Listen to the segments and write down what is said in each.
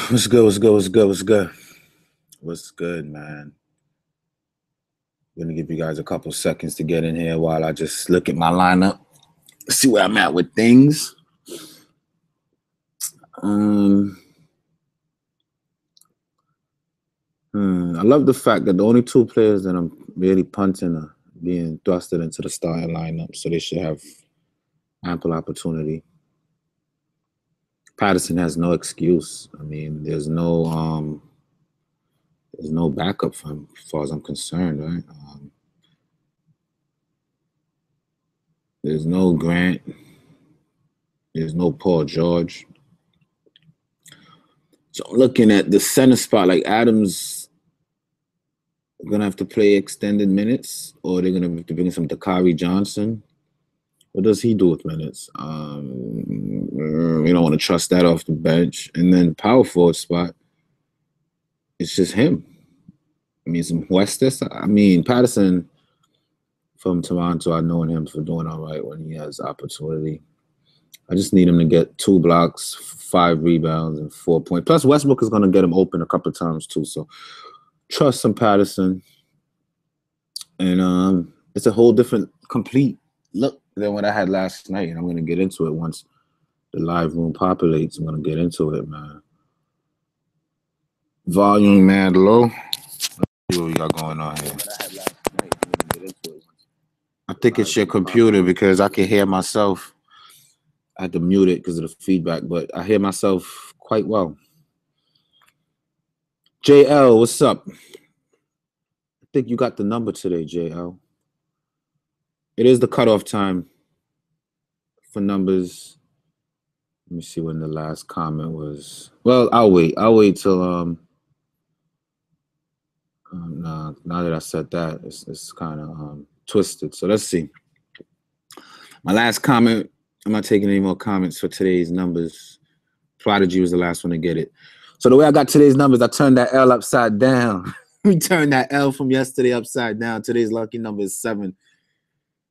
What's good? What's good? What's good? What's good? What's good, man? I'm gonna give you guys a couple seconds to get in here while I just look at my lineup, see where I'm at with things. I love the fact that the only two players that I'm really punting are being thrusted into the starting lineup, so they should have ample opportunity. Patterson has no excuse. I mean, there's no backup for him as far as I'm concerned, right? There's no Grant. There's no Paul George. So I'm looking at the center spot, like Adams going to have to play extended minutes, or they're going to have to bring some Dakari Johnson. What does he do with minutes? You don't want to trust that off the bench. And then power forward spot, it's just him. I mean, some Westis. I mean, Patterson from Toronto, I've known him for doing all right when he has opportunity. I just need him to get 2 blocks, 5 rebounds, and 4 points. Plus, Westbrook is going to get him open a couple of times too. So trust some Patterson. And it's a whole different, complete look than what I had last night. And I'm going to get into it once the live room populates. I'm going to get into it, man. Volume mad low. Let's see what we got going on here. I think it's your computer because I can hear myself. I had to mute it because of the feedback, but I hear myself quite well. JL, what's up? I think you got the number today, JL. It is the cutoff time for numbers. Let me see when the last comment was. Well, I'll wait. I'll wait till now that I said that, it's kind of twisted. So let's see. My last comment. I'm not taking any more comments for today's numbers. Prodigy was the last one to get it. So the way I got today's numbers, I turned that L upside down. We turned that L from yesterday upside down. Today's lucky number is 7.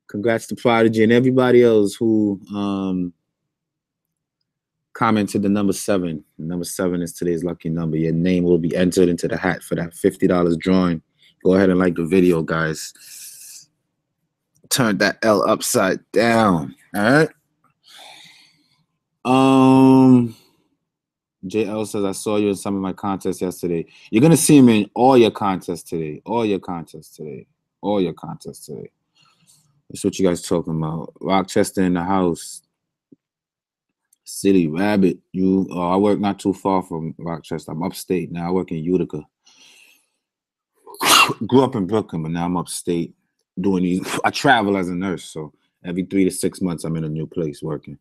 Congrats to Prodigy and everybody else who commented the number 7. Number 7 is today's lucky number. Your name will be entered into the hat for that $50 drawing. Go ahead and like the video, guys. Turned that L upside down. All right. JL says, I saw you in some of my contests yesterday. You're going to see me in all your contests today. All your contests today. All your contests today. That's what you guys talking about. Rochester in the house. City Rabbit. I work not too far from Rochester. I'm upstate now. I work in Utica. Grew up in Brooklyn, but now I'm upstate doing these. I travel as a nurse, so every 3 to 6 months I'm in a new place working.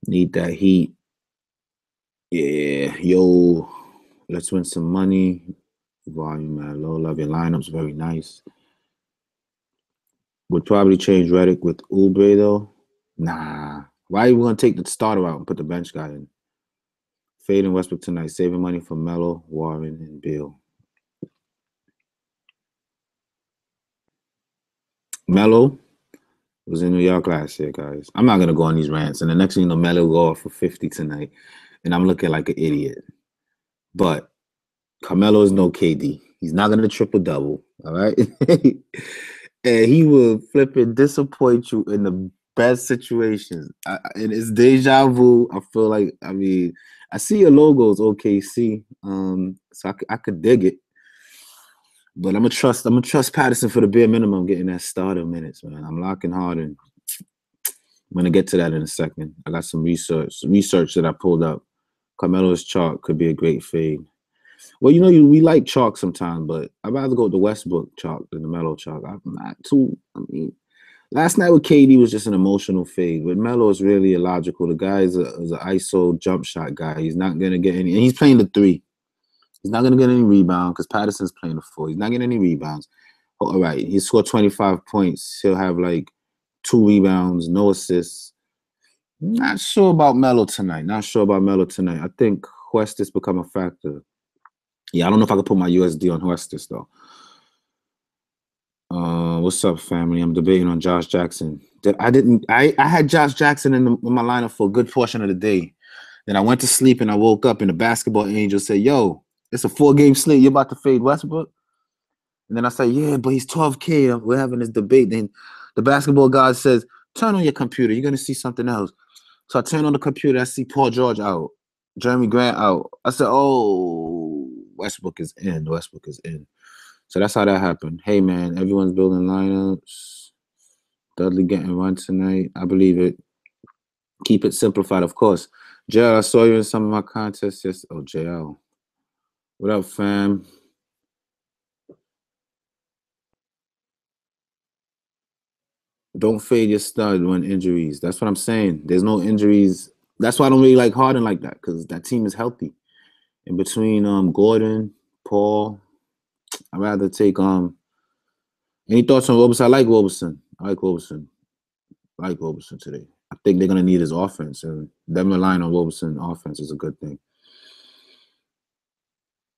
Need that heat. Yeah, yo, let's win some money. Volume, man, low. Love your lineups, very nice. Would probably change Redick with Oubre, though. Nah. Why are you going to take the starter out and put the bench guy in? Fade in Westbrook tonight. Saving money for Melo, Warren, and Bill. Melo was in New York last year, guys. I'm not going to go on these rants. And the next thing you know, Melo will go off for 50 tonight. And I'm looking like an idiot. But Carmelo is no KD. He's not going to triple-double, all right? And he will flip and disappoint you in the best situations. And it's deja vu. I feel like, I see your logos, OKC. So I could dig it. But I'm gonna trust Patterson for the bare minimum, getting that starter minutes, man. I'm locking hard in. I'm gonna get to that in a second. I got some research that I pulled up. Carmelo's chalk could be a great fade. Well, we like chalk sometimes, but I'd rather go with the Westbrook chalk than the Melo chalk. I'm not too. Last night with KD was just an emotional fade. With Melo, it's really illogical. The guy is an ISO jump shot guy. He's not gonna get any, and he's playing the 3. He's not going to get any rebound because Patterson's playing the 4. He's not getting any rebounds. All right, he scored 25 points. He'll have like 2 rebounds, no assists. Not sure about Melo tonight. I think Huestis become a factor. Yeah, I don't know if I could put my USD on Huestis, though. What's up, family? I'm debating on Josh Jackson. I had Josh Jackson in my lineup for a good portion of the day. Then I went to sleep and I woke up and the basketball angel said, yo, it's a 4-game slate. You're about to fade Westbrook? And then I said, yeah, but he's 12K. We're having this debate. Then the basketball god says, turn on your computer. You're going to see something else. So I turn on the computer. I see Paul George out. Jeremy Grant out. I said, oh, Westbrook is in. Westbrook is in. So that's how that happened. Hey, man, everyone's building lineups. Dudley getting run tonight. I believe it. Keep it simplified, of course. JL, I saw you in some of my contests. Yes. Oh, JL. What up, fam? Don't fade your stud when injuries. That's what I'm saying. There's no injuries. That's why I don't really like Harden like that, because that team is healthy. In between Gordon, Paul, I'd rather take any thoughts on Roberson? I like Roberson. I like Roberson today. I think they're gonna need his offense, and them relying on Roberson offense is a good thing.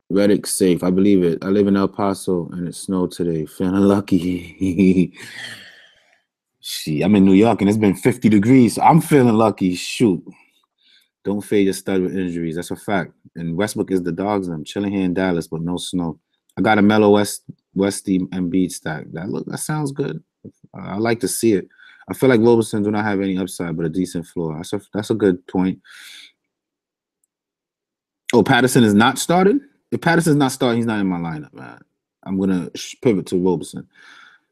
Reddick safe. I believe it. I live in El Paso and it snowed today. Feeling lucky. Shit, I'm in New York and it's been 50 degrees. So I'm feeling lucky. Shoot. Don't fade your stud with injuries. That's a fact. And Westbrook is the dogs. I'm chilling here in Dallas, but no snow. I got a mellow Westy Embiid stack. That sounds good. I like to see it. I feel like Roberson do not have any upside, but a decent floor. That's a good point. Oh, Patterson is not starting? If Patterson's not starting, he's not in my lineup, man. I'm gonna pivot to Roberson.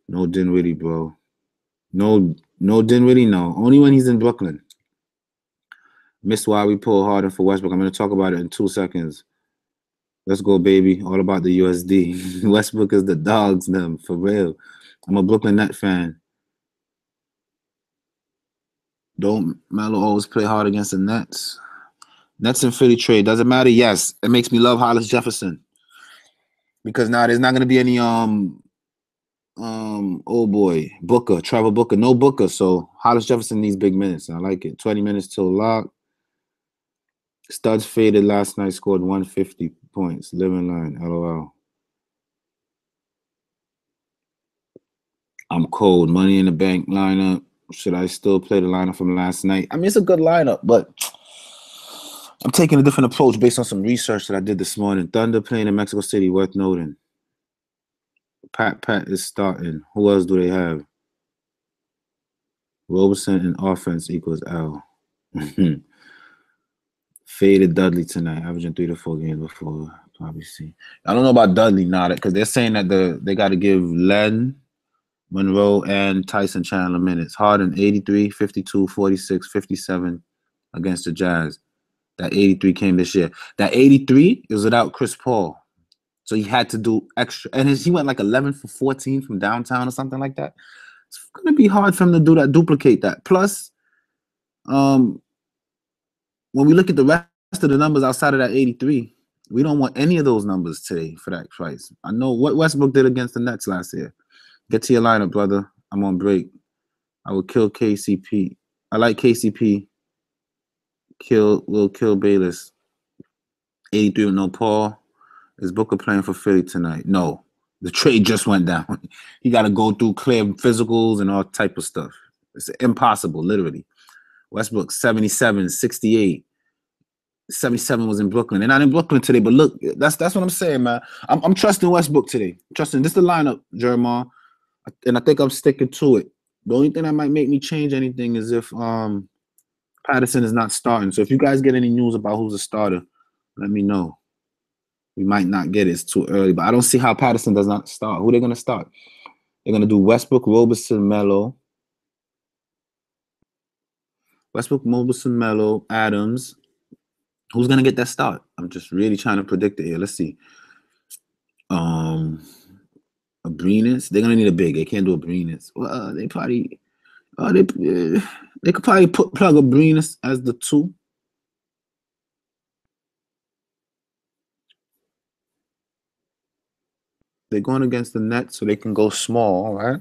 No Dinwiddie, bro. No Dinwiddie, no. Only when he's in Brooklyn. Missed why we pull Harden for Westbrook. I'm gonna talk about it in 2 seconds. Let's go, baby. All about the USD. Westbrook is the dogs, them, for real. I'm a Brooklyn Net fan. Don't Melo always play hard against the Nets? Nets and Philly trade. Does it matter? Yes. It makes me love Hollis Jefferson. Because now there's not gonna be any oh boy, Trevor Booker. No Booker. So Hollis Jefferson needs big minutes. I like it. 20 minutes till lock. Studs faded last night, scored 150 points. Living line, LOL. I'm cold. Money in the bank lineup. Should I still play the lineup from last night? I mean, it's a good lineup, but I'm taking a different approach based on some research that I did this morning. Thunder playing in Mexico City, worth noting. Pat is starting. Who else do they have? Roberson in offense equals L. Faded Dudley tonight, averaging 3 to 4 games before. Probably see. I don't know about Dudley now, because they're saying that they got to give Len, Monroe, and Tyson Chandler minutes. Harden 83, 52, 46, 57 against the Jazz. That 83 came this year. That 83 is without Chris Paul. So he had to do extra. And he went like 11 for 14 from downtown or something like that. It's going to be hard for him to do that, duplicate that. Plus, when we look at the rest of the numbers outside of that 83, we don't want any of those numbers today for that price. I know what Westbrook did against the Nets last year. Get to your lineup, brother. I'm on break. I will kill KCP. I like KCP. Will kill Bayless. 83 with no Paul. Is Booker playing for Philly tonight? No. The trade just went down. He got to go through clear physicals and all type of stuff. It's impossible, literally. Westbrook, 77, 68. 77 was in Brooklyn. They're not in Brooklyn today, but look, that's what I'm saying, man. I'm trusting Westbrook today. Trusting. This is the lineup, Jeremiah. And I think I'm sticking to it. The only thing that might make me change anything is if Patterson is not starting. So if you guys get any news about who's a starter, let me know. We might not get it. It's too early. But I don't see how Patterson does not start. Who are they going to start? They're going to do Westbrook, Roberson, Melo. Westbrook, Roberson, Melo, Adams. Who's going to get that start? I'm just really trying to predict it here. Let's see. Abrinas. They're going to need a big. They can't do Abrinas. Well, they probably... they could probably plug Abrinas as the 2. They're going against the Nets, so they can go small, all right?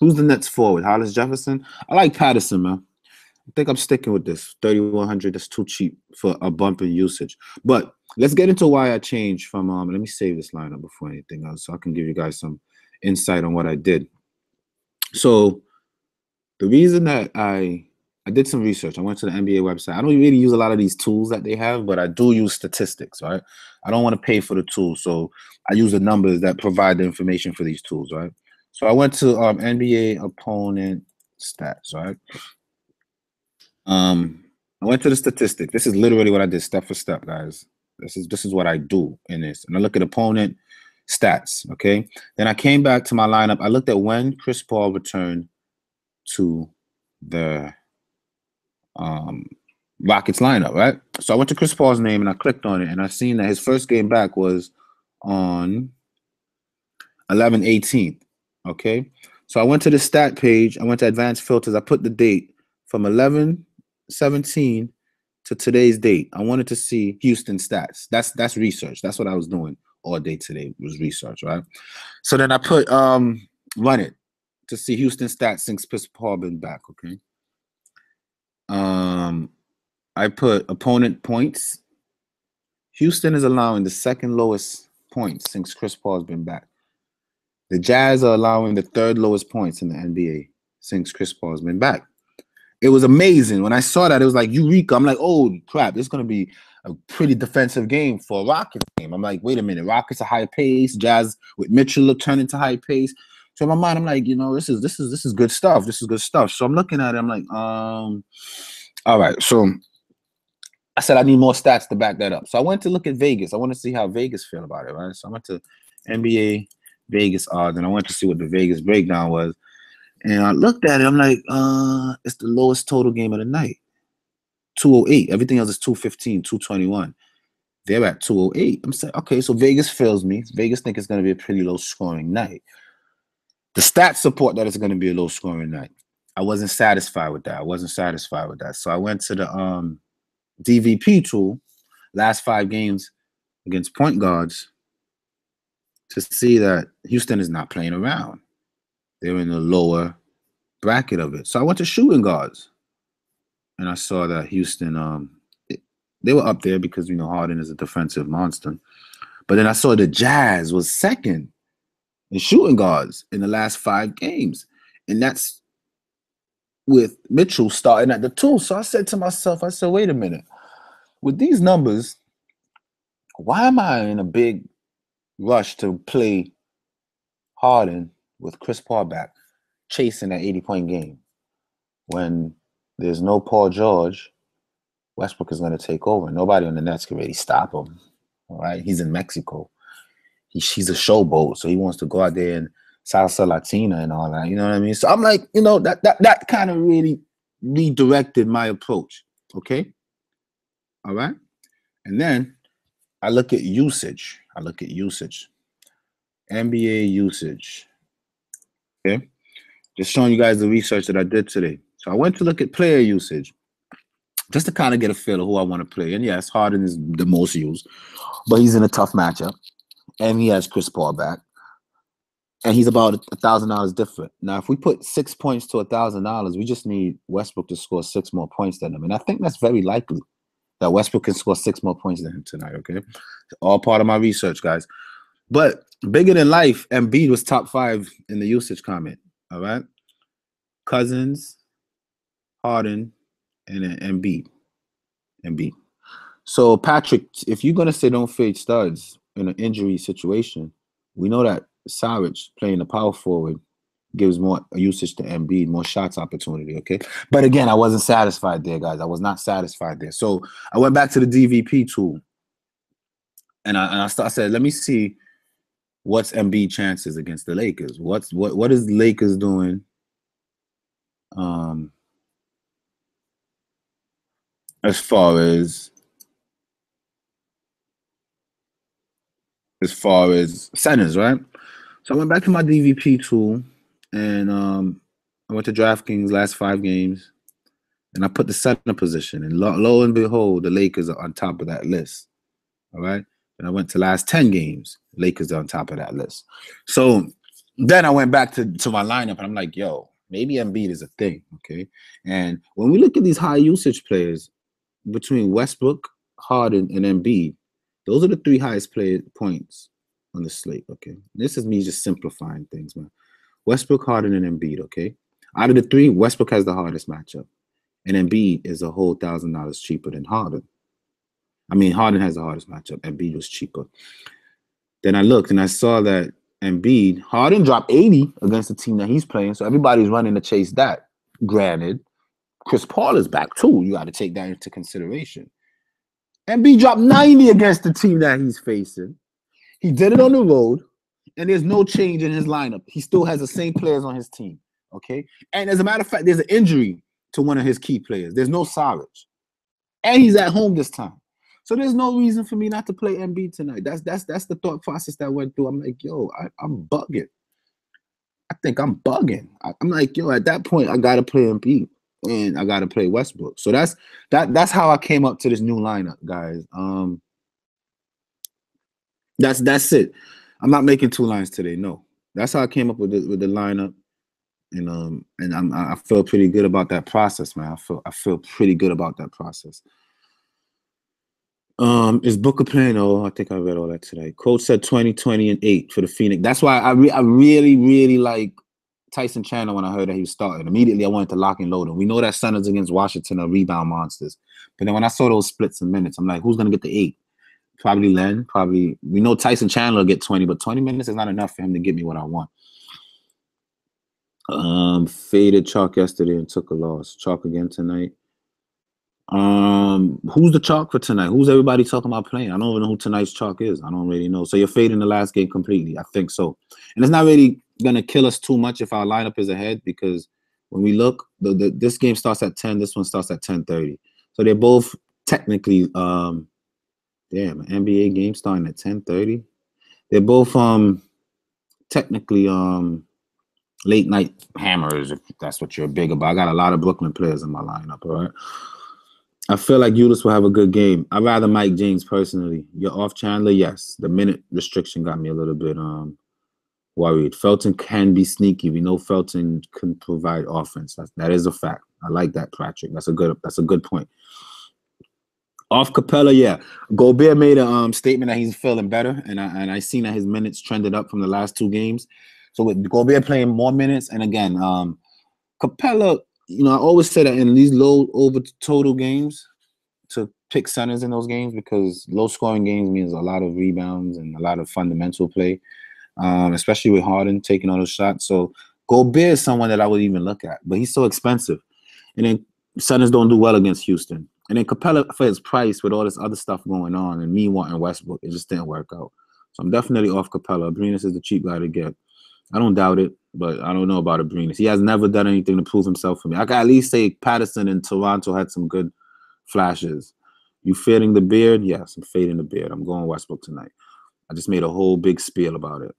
Who's the Nets forward? Hollis Jefferson? I like Patterson, man. I think I'm sticking with this. 3,100, that's too cheap for a bump in usage. But let's get into why I changed from let me save this lineup before anything else so I can give you guys some insight on what I did. So The reason that I did some research, I went to the NBA website. I don't really use a lot of these tools that they have, but I do use statistics, right? I don't want to pay for the tools, so I use the numbers that provide the information for these tools, right? So I went to NBA opponent stats, right? I went to the statistic. This is literally what I did step for step, guys. This is what I do in this. And I look at opponent stats, okay? Then I came back to my lineup. I looked at when Chris Paul returned to the Rockets lineup, right? So I went to Chris Paul's name and I clicked on it and I seen that his first game back was on 11/18. Okay. So I went to the stat page, I went to advanced filters, I put the date from 11/17 to today's date. I wanted to see Houston stats. That's research. That's what I was doing all day today was research, right? So then I put run it to see Houston stats since Chris Paul been back, okay? I put opponent points. Houston is allowing the second lowest points since Chris Paul's been back. The Jazz are allowing the third lowest points in the NBA since Chris Paul's been back. It was amazing. When I saw that, it was like Eureka. I'm like, oh crap, this is going to be a pretty defensive game for a Rockets game. I'm like, wait a minute, Rockets are high pace, Jazz with Mitchell turn into high pace. So in my mind, I'm like, you know, this is good stuff. This is good stuff. So I'm looking at it, I'm like, all right. So I said I need more stats to back that up. So I went to look at Vegas. I want to see how Vegas feel about it, right? So I went to NBA Vegas odds, and I went to see what the Vegas breakdown was. And I looked at it. I'm like, it's the lowest total game of the night. 208. Everything else is 215, 221. They're at 208. I'm saying, okay, so Vegas fails me. Vegas think it's going to be a pretty low scoring night. The stats support that it's going to be a low scoring night. I wasn't satisfied with that. So I went to the DVP tool, last 5 games against point guards, to see that Houston is not playing around. They're in the lower bracket of it. So I went to shooting guards, and I saw that Houston, they were up there because, you know, Harden is a defensive monster. But then I saw the Jazz was second in shooting guards in the last 5 games. And that's with Mitchell starting at the 2. So I said to myself, I said, wait a minute. With these numbers, why am I in a big rush to play Harden with Chris Paul back, chasing that 80-point game? When there's no Paul George, Westbrook is going to take over. Nobody on the Nets can really stop him. All right, he's in Mexico. He's a showboat, so he wants to go out there and salsa latina and all that. You know what I mean? So I'm like, you know, that kind of really redirected my approach. Okay, all right. And then I look at usage. NBA usage. Okay, just showing you guys the research that I did today. So I went to look at player usage, just to kind of get a feel of who I want to play. And yes, Harden is the most used, but he's in a tough matchup. And he has Chris Paul back. And he's about $1,000 different. Now, if we put 6 points to $1,000, we just need Westbrook to score 6 more points than him. And I think that's very likely that Westbrook can score 6 more points than him tonight, okay? All part of my research, guys. But bigger than life, Embiid was top 5 in the usage comment, all right? Cousins, Harden, and then Embiid. So, Patrick, if you're going to say don't fade studs in an injury situation, we know that Saric playing the power forward gives more usage to Embiid, more shots opportunity, okay? But again, I wasn't satisfied there, guys. I was not satisfied there. So I went back to the DVP tool, and I said, let me see what's Embiid chances against the Lakers. What is the Lakers doing? As far as centers, right? So I went back to my DVP tool, and I went to Draftkings last 5 games, and I put the center position. And lo and behold, the Lakers are on top of that list. All right. And I went to last 10 games. Lakers are on top of that list. So then I went back to my lineup, and I'm like, yo, maybe Embiid is a thing. Okay. And when we look at these high usage players between Westbrook, Harden, and Embiid, those are the 3 highest points on the slate. Okay. This is me just simplifying things, man. Westbrook, Harden, and Embiid. Okay. Out of the three, Westbrook has the hardest matchup. And Embiid is a whole $1,000 cheaper than Harden. I mean, Harden has the hardest matchup. Embiid was cheaper. Then I looked and I saw that Harden dropped 80 against the team that he's playing. So everybody's running to chase that. Granted, Chris Paul is back too. You got to take that into consideration. Embiid dropped 90 against the team that he's facing. He did it on the road, and there's no change in his lineup. He still has the same players on his team. Okay? And as a matter of fact, there's an injury to one of his key players. There's no Saric. And he's at home this time. So there's no reason for me not to play Embiid tonight. That's the thought process that went through. I'm like, yo, I'm bugging. I think I'm bugging. I'm like, yo, at that point, I gotta play Embiid and I gotta play Westbrook. So that's how I came up to this new lineup, guys. That's it. I'm not making two lines today. No, that's how I came up with the lineup, and I feel pretty good about that process, man. I feel pretty good about that process. Is Booker playing? Oh, I think I read all that today. Coach said 20, 20, and 8 for the Phoenix. That's why I really, really like Tyson Chandler when I heard that he was starting. Immediately, I wanted to lock and load him. We know that Suns against Washington are rebound monsters. But then when I saw those splits in minutes, I'm like, who's going to get the 8? Probably Len. Probably. We know Tyson Chandler will get 20, but 20 minutes is not enough for him to give me what I want. Faded Chalk yesterday and took a loss. Chalk again tonight. Who's the chalk for tonight? Who's everybody talking about playing? I don't even know who tonight's chalk is. I don't really know. So you're fading the last game completely. I think so. And it's not really gonna kill us too much if our lineup is ahead, because when we look, this game starts at 10. This one starts at 10:30. So they're both technically damn, an NBA game starting at 10:30. They're both technically late night hammers, if that's what you're big about. I got a lot of Brooklyn players in my lineup, all right? I feel like Ulis will have a good game. I'd rather Mike James personally. You're off Chandler? Yes. The minute restriction got me a little bit worried. Felton can be sneaky. We know Felton can provide offense. That is a fact. I like that, Patrick. That's a good point. Off Capella, yeah. Gobert made a statement that he's feeling better, and I seen that his minutes trended up from the last 2 games. So with Gobert playing more minutes, and again, Capella, I always say that in these low over total games to pick centers in those games, because low scoring games means a lot of rebounds and a lot of fundamental play, especially with Harden taking all those shots. So Gobert is someone that I would even look at, but he's so expensive. And then centers don't do well against Houston. And then Capella, for his price, with all this other stuff going on and me wanting Westbrook, it just didn't work out. So I'm definitely off Capella. Abrinas is the cheap guy to get. I don't doubt it, but I don't know about Abrinas. He has never done anything to prove himself for me. I can at least say Patterson in Toronto had some good flashes. You fading the beard? Yes, I'm fading the beard. I'm going Westbrook tonight. I just made a whole big spiel about it.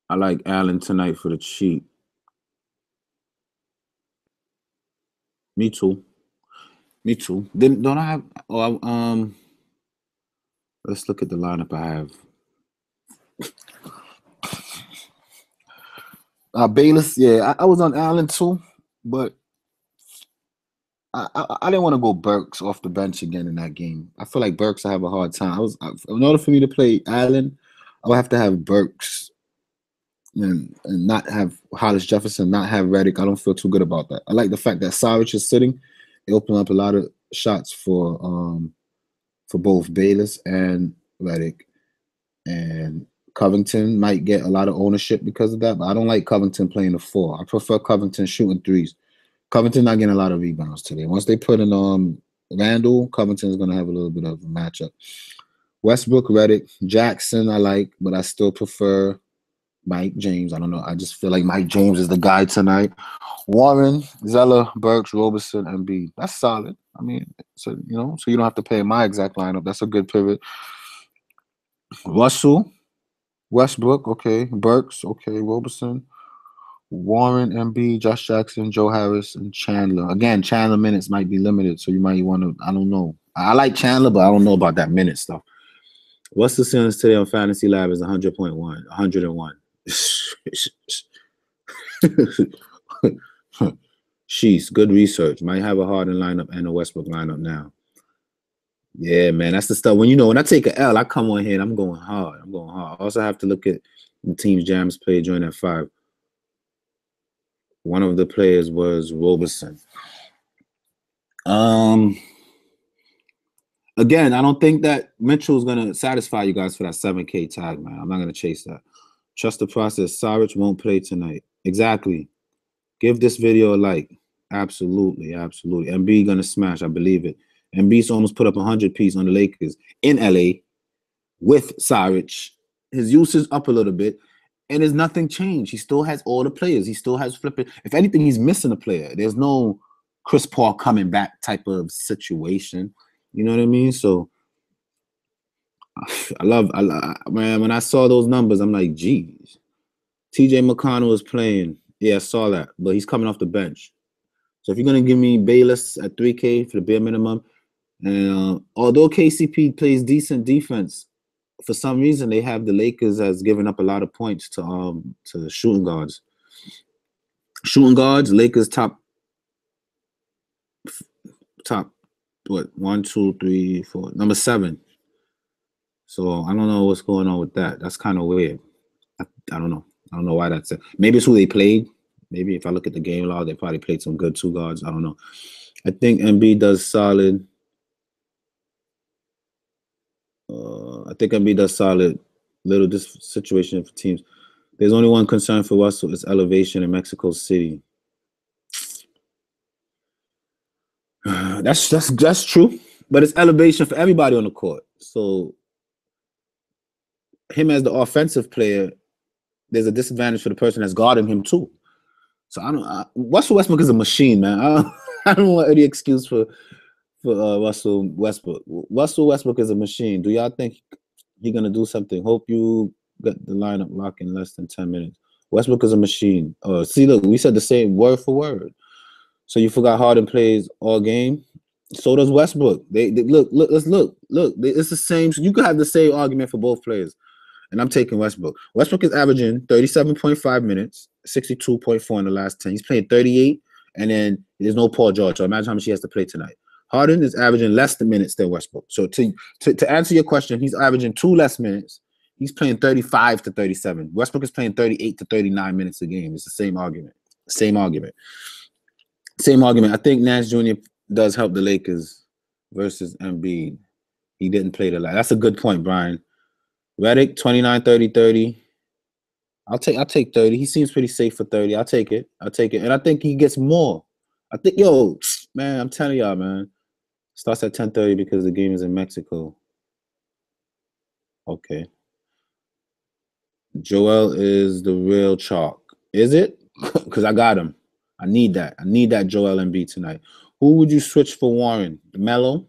I like Allen tonight for the cheap. Me too. Me too. Don't I have? Oh, let's look at the lineup I have. Bayless, yeah, I was on Allen too, but I didn't want to go Burks off the bench again in that game. I feel like Burks, I have a hard time. In order for me to play Allen, I would have to have Burks and not have Hollis Jefferson, not have Redick. I don't feel too good about that. I like the fact that Saric is sitting. It opened up a lot of shots for both Bayless and Redick. And Covington might get a lot of ownership because of that, but I don't like Covington playing the 4. I prefer Covington shooting 3s. Covington not getting a lot of rebounds today. Once they put in Randall, Covington's going to have a little bit of a matchup. Westbrook, Redick, Jackson I like, but I still prefer Mike James. I don't know. I just feel like Mike James is the guy tonight. Warren, Zeller, Burks, Roberson, and Embiid. That's solid. I mean, so so you don't have to pay my exact lineup. That's a good pivot. Russell, Westbrook, okay. Burks, okay. Roberson, Warren, Embiid, Josh Jackson, Joe Harris, and Chandler. Again, Chandler minutes might be limited, so you might want to, I don't know. I like Chandler, but I don't know about that minute stuff. What's the sentence today on Fantasy Lab is 100.1, 101. Sheesh, good research. Might have a Harden lineup and a Westbrook lineup now. Yeah, man, that's the stuff. When I take an L, I come on here and I'm going hard. I also have to look at The team's jams played joined at 5. One of the players was Roberson. Again, I don't think that Mitchell's gonna satisfy you guys for that 7K tag, man. I'm not gonna chase that. Trust the process. Saric won't play tonight. Exactly. Give this video a like. Absolutely, absolutely. MB gonna smash. I believe it. MB's almost put up 100 piece on the Lakers in LA with Saric. His use is up a little bit, and there's nothing changed. He still has all the players. He still has flipping. If anything, he's missing a player. There's no Chris Paul coming back type of situation. You know what I mean? So man, when I saw those numbers, I'm like, geez. TJ McConnell is playing. Yeah, I saw that, but he's coming off the bench. So if you're going to give me Bayless at 3K for the bare minimum, and although KCP plays decent defense, for some reason they have the Lakers as giving up a lot of points to the shooting guards. Shooting guards, Lakers top what, 1, 2, 3, 4, number 7. So I don't know what's going on with that. That's kind of weird. I don't know. I don't know why that's it. Maybe it's who they played. Maybe if I look at the game log, they probably played some good 2 guards. I don't know. I think Embiid does solid. I think Embiid does solid. Little this situation for teams. There's only one concern for Russell. It's elevation in Mexico City. That's true, but it's elevation for everybody on the court. So him as the offensive player, there's a disadvantage for the person that's guarding him too. So Russell Westbrook is a machine, man. I don't want any excuse for Russell Westbrook. Russell Westbrook is a machine. Do y'all think he's gonna do something? Hope you got the lineup locked in less than 10 minutes. Westbrook is a machine. See, look, we said the same word for word. So you forgot Harden plays all game. So does Westbrook. They look. Let's look. It's the same. You could have the same argument for both players. And I'm taking Westbrook. Westbrook is averaging 37.5 minutes, 62.4 in the last 10. He's playing 38, and then there's no Paul George. So imagine how much he has to play tonight. Harden is averaging less than minutes than Westbrook. So to answer your question, he's averaging 2 less minutes. He's playing 35 to 37. Westbrook is playing 38 to 39 minutes a game. It's the same argument. Same argument. I think Nash Jr. does help the Lakers versus Embiid. He didn't play the last. That's a good point, Brian. Redick, 29, 30, 30. I'll take 30. He seems pretty safe for 30. I'll take it. And I think he gets more. I think, man, I'm telling y'all, man. Starts at 10:30 because the game is in Mexico. Okay. Joel is the real chalk. Is it? Because I got him. I need that. I need that Joel Embiid tonight. Who would you switch for Warren? Melo?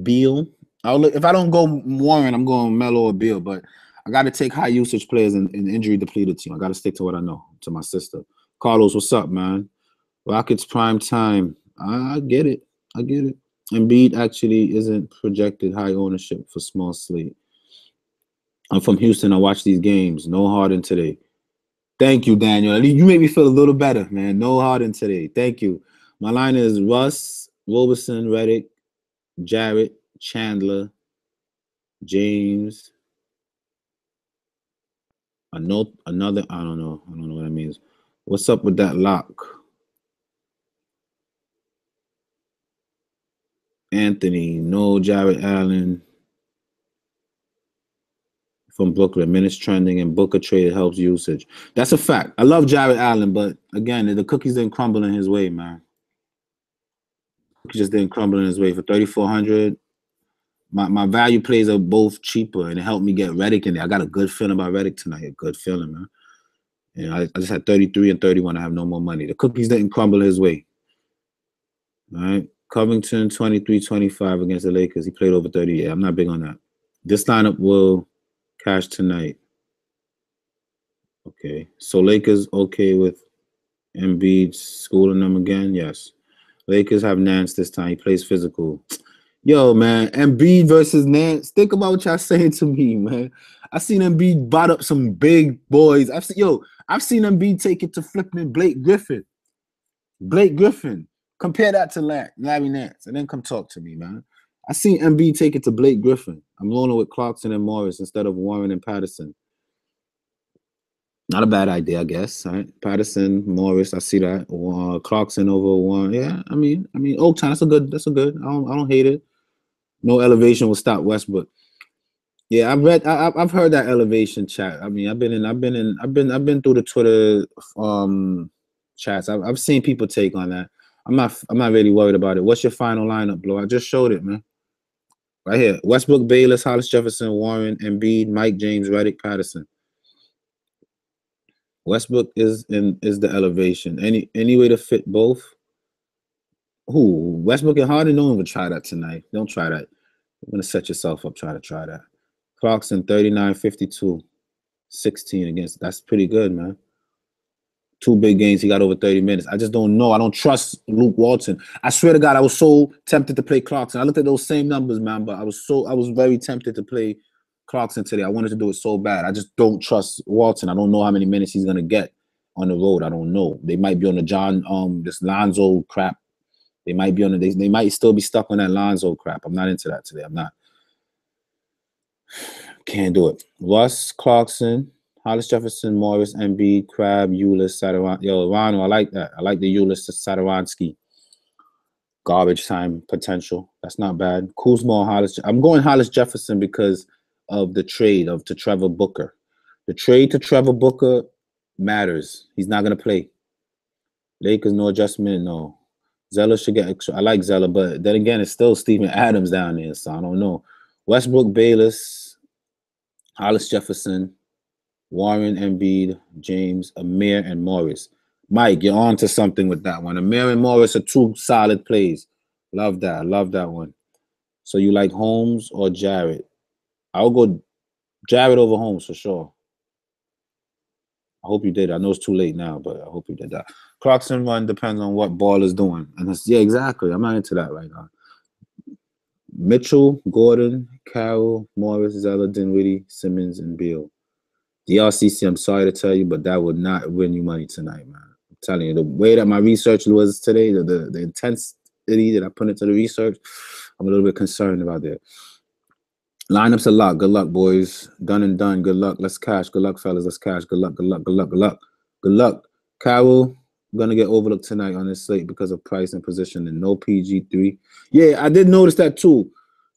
Beal? If I don't go Warren, I'm going Melo or Beal, but I got to take high usage players in injury depleted team. I got to stick to what I know, to my sister. Carlos, what's up, man? Rockets prime time. I get it. Embiid actually isn't projected high ownership for small slate. I'm from Houston. I watch these games. No Harden today. Thank you, Daniel. You made me feel a little better, man. No Harden today. Thank you. My line is Russ, Roberson, Redick, Jarrett, Chandler, James. Another. I don't know what that means. What's up with that lock? Anthony, no Jarrett Allen from Brooklyn. Minutes trending and Booker trade helps usage. That's a fact. I love Jarrett Allen, but again, the cookies didn't crumble in his way, man. Cookies just didn't crumble in his way for 3,400. My value plays are both cheaper, and it helped me get Redick in there. I got a good feeling about Redick tonight. A good feeling, man. And I just had 33 and 31. I have no more money. The cookies didn't crumble his way. All right. Covington, 23-25 against the Lakers. He played over 30. Yeah, I'm not big on that. This lineup will cash tonight. Okay. So Lakers okay with Embiid schooling them again? Yes. Lakers have Nance this time. He plays physical. Yo, man, Embiid versus Nance. Think about what y'all saying to me, man. I seen Embiid bot up some big boys. I've seen Embiid take it to flipping Blake Griffin. Compare that to Larry Nance, and then come talk to me, man. I seen Embiid take it to Blake Griffin. I'm rolling with Clarkson and Morris instead of Warren and Patterson. Not a bad idea, I guess. All right, Patterson, Morris, I see that. Clarkson over one. Yeah, I mean, Oaktown. That's a good. I don't hate it. No elevation will stop Westbrook. Yeah, I've heard that elevation chat. I mean, I've been through the Twitter chats. I've seen people take on that. I'm not really worried about it. What's your final lineup, Blo? I just showed it, man. Right here: Westbrook, Bayless, Hollis Jefferson, Warren, Embiid, Mike James, Redick, Patterson. Westbrook is the elevation. Any way to fit both? Who? Westbrook and Harden? No one would try that tonight. Don't try that. You're gonna set yourself up trying to try that. Clarkson 39, 52, 16 against. That's pretty good, man. 2 big games. He got over 30 minutes. I just don't know. I don't trust Luke Walton. I swear to God, I was so tempted to play Clarkson. I looked at those same numbers, man, but I was very tempted to play Clarkson today. I wanted to do it so bad. I just don't trust Walton. I don't know how many minutes he's gonna get on the road. I don't know. They might be on the this Lonzo crap. They might be on they might still be stuck on that Lonzo crap. I'm not into that today. I'm not. Can't do it. Russ, Clarkson, Hollis Jefferson, Morris, Embiid, Crab, Ulis, Sadaran. Yo, Ron, I like that. I like the Ulis Sadaransky. Garbage time potential. That's not bad. Kuzma, Hollis. I'm going Hollis Jefferson because of the trade to Trevor Booker. The trade to Trevor Booker matters. He's not going to play. Lakers, no adjustment, no. Zeller should get extra. I like Zeller, but then again, it's still Steven Adams down there, so I don't know. Westbrook, Bayless, Hollis Jefferson, Warren, Embiid, James, Amir, and Morris. Mike, you're on to something with that one. Amir and Morris are 2 solid plays. Love that. I love that one. So you like Holmes or Jarrett? I'll go Jarrett over Holmes for sure. I hope you did. I know it's too late now, but I hope you did that. Clarkson run depends on what Ball is doing. And yeah, exactly. I'm not into that right now. Mitchell, Gordon, Carroll, Morris, Zeller, Dinwiddie, Simmons, and Beal. DRCC, I'm sorry to tell you, but that would not win you money tonight, man. I'm telling you, the way that my research was today, the intensity that I put into the research, I'm a little bit concerned about that. Lineups a lot. Good luck, boys. Done and done. Good luck. Let's cash. Good luck, fellas. Let's cash. Good luck. Good luck. Good luck. Good luck. Good luck. Carroll, going to get overlooked tonight on this slate because of price and position and no PG3. Yeah, I did notice that too.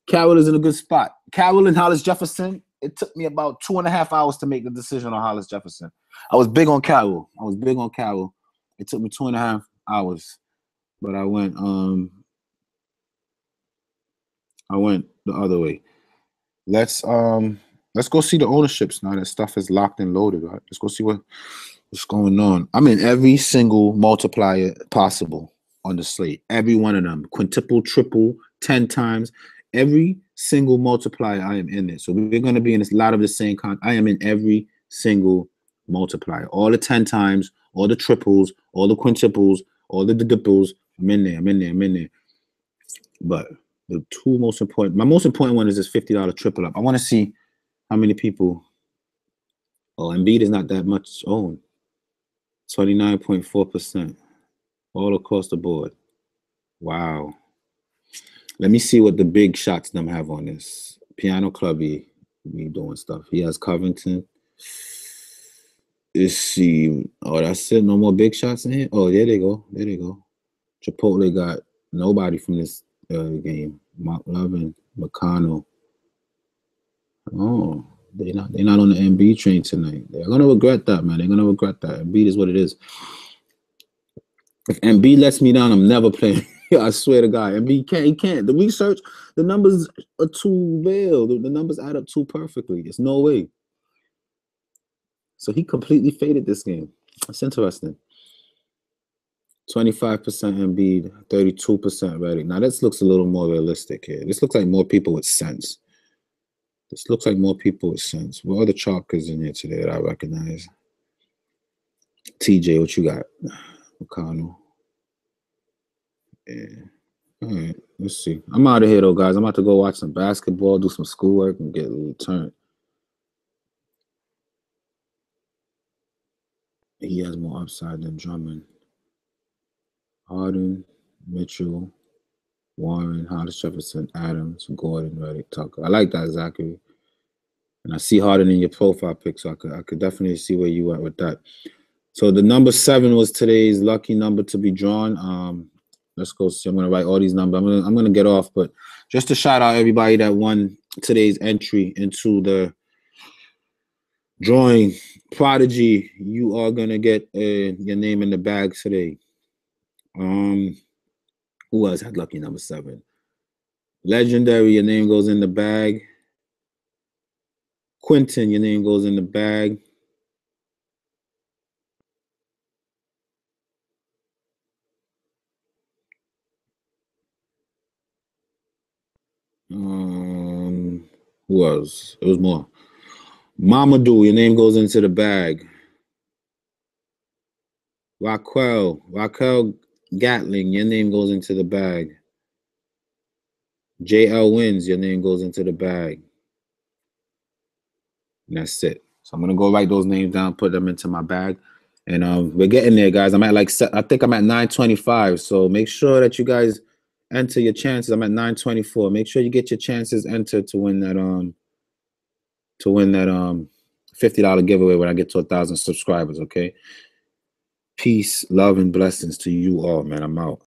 Carroll is in a good spot. Carroll and Hollis Jefferson, it took me about 2.5 hours to make the decision on Hollis Jefferson. I was big on Carroll. It took me 2.5 hours. But I went the other way. Let's go see the ownerships now that stuff is locked and loaded, right? Let's go see what's going on. I'm in every single multiplier possible on the slate. Every one of them. Quintuple, triple, 10 times. Every single multiplier, I am in it. So we're going to be in a lot of the same kind. I am in every single multiplier. All the 10 times, all the triples, all the quintuples, all the dipples. I'm in there. But the my most important one is this $50 triple up. I want to see how many people. Oh, Embiid is not that much owned. 29.4%. All across the board. Wow. Let me see what the big shots them have on this. Piano Clubby, me doing stuff. He has Covington. Let's see. Oh, that's it. No more big shots in here. Oh, there they go. Chipotle got nobody from this game. Mark Levin, McConnell. Oh, they're not on the Embiid train tonight. They're gonna regret that, man. They're gonna regret that. Embiid is what it is. If Embiid lets me down, I'm never playing. I swear to God, Embiid can't. He can't. The research, the numbers are too real. The numbers add up too perfectly. There's no way. So he completely faded this game. That's interesting. 25% Embiid, 32% Redick. Now this looks a little more realistic here. This looks like more people with sense. What other chalkers in here today that I recognize? TJ, what you got? McConnell. Yeah. All right, let's see. I'm out of here though, guys. I'm about to go watch some basketball, do some schoolwork, and get a little turn. He has more upside than Drummond. Harden, Mitchell, Warren, Hollis Jefferson, Adams, Gordon, Redick, Tucker. I like that, Zachary. And I see Harden in your profile pic, so I could definitely see where you at with that. So the number 7 was today's lucky number to be drawn. Let's go see. I'm gonna write all these numbers. I'm gonna get off, but just to shout out everybody that won today's entry into the drawing. Prodigy, you are gonna get your name in the bag today. Who else had lucky number 7? Legendary, your name goes in the bag. Quentin, your name goes in the bag. Who else? It was more. Mamadou, your name goes into the bag. Raquel Gatling, your name goes into the bag. JL Wins, your name goes into the bag. And that's it. So I'm gonna go write those names down, put them into my bag, and we're getting there, guys. I'm at I think I'm at 925. So make sure that you guys enter your chances. I'm at 924. Make sure you get your chances entered to win that $50 giveaway when I get to 1,000 subscribers. Okay. Peace, love, and blessings to you all, man. I'm out.